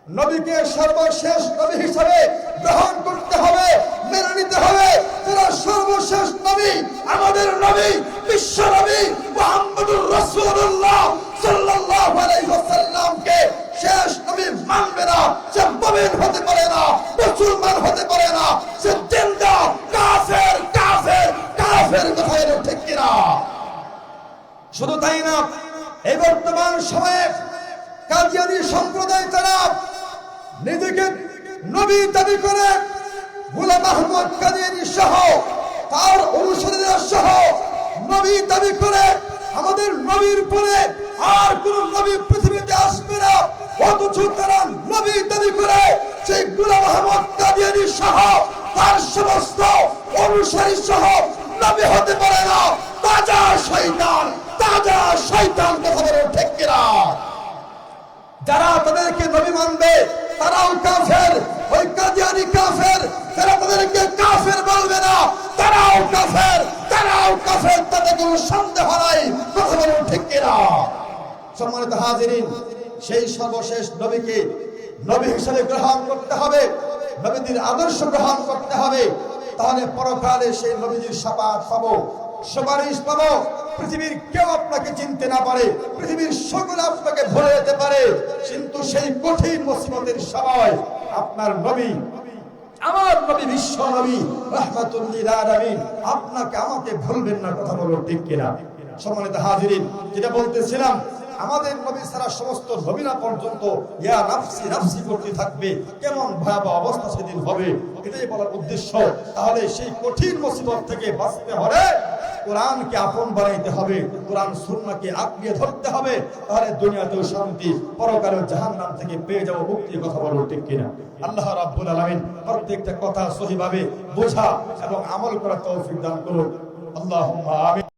নবীকে সর্বশেষ নবী হিসেবে গ্রহণ করতে হবে, মেনে নিতে হবে। যারা সর্বশেষ নবী, আমাদের নবী, বিশ্ব নবী মুহাম্মদুর রাসূলুল্লাহ সাল্লাল্লাহু আলাইহি ওয়াসাল্লামকে শেষ নবী মানবে না, সে মুমিন হতে পারে না, মুসলমান হতে পারে না, সে জিন্দা কাফের কাফের কাফের। কথায় ঠিক কিনা? শুধু তাই না, এই বর্তমান সময়ে কাদিয়ানী সম্প্রদায় তারা নিজেকে নবী দাবি করে গোলাম আহমদ কাদিয়ানী সহ তার অনুসারীরা সহ নবী দাবি করে আমাদের নবীর পরে আর কোন নবী পৃথিবীতে আসবে না, অথচ তারা নবী দাবি করে সেই গোলাম আহমদ কাদিয়ানী সহ তার সমস্ত অনুসারী সহ নবী হতে পারে না। তাজা শয়তান, তাজা শয়তান। কথা বলে ঠিক কিনা? যারা তাদেরকে নবী মানবে তারাও কাফের, ওই কাদিয়ানী কাফের। যারা তাদেরকে কাফের বলবে না তারাও কাফের, তারাও কাফের, তাতে কোনো সন্দেহ নাই। কথা বলুন ঠিক কিনা? সম্মানিত হাজিরিন, সেই সর্বশেষ নবীকে নবী হিসেবে গ্রহণ করতে হবে, নবীদের আদর্শ গ্রহণ করতে হবে। তাহলে পরকালে সেই নবীদের শাফাআত পাবো, সুপারিশ পাবো। পৃথিবীর কেউ আপনাকে চিনতে না পারে, পৃথিবীর সকলে আপনাকে ভুলে যেতে পারে, কিন্তু সেই কঠিন মুসিবতের সময় আপনার নবী, আমার নবী, বিশ্ব নবী রাহমাতুল লিল আলামিন আপনাকে আমাকে ভুলবেন না। কথা বলো ঠিক কিনা? সম্মানিত হাজিরিন, যেটা বলতেছিলাম, আমাদের নবী ছাড়া সমস্ত নবীরা পর্যন্ত ইয়া নাফসি নাফসি করতে থাকবে। কেমন ভয়াবহ অবস্থা সেদিন হবে, এটাই বলার উদ্দেশ্য। তাহলে সেই কঠিন মুসিবত থেকে বাঁচতে হলে কোরআনকে আপন বানাইতে হবে, কোরআন সুন্নাহকে আঁকড়িয়ে ধরতে হবে। তাহলে দুনিয়াতেও শান্তি, পরকালেও জাহান্নাম থেকে পেয়ে যাবো মুক্তি। কথা বলো ঠিক কিনা? আল্লাহ রাব্বুল আলামিন প্রত্যেকটা কথা সহিভাবে বোঝা এবং আমল করার তৌফিক দান করুন। আল্লাহুম্মা আমিন।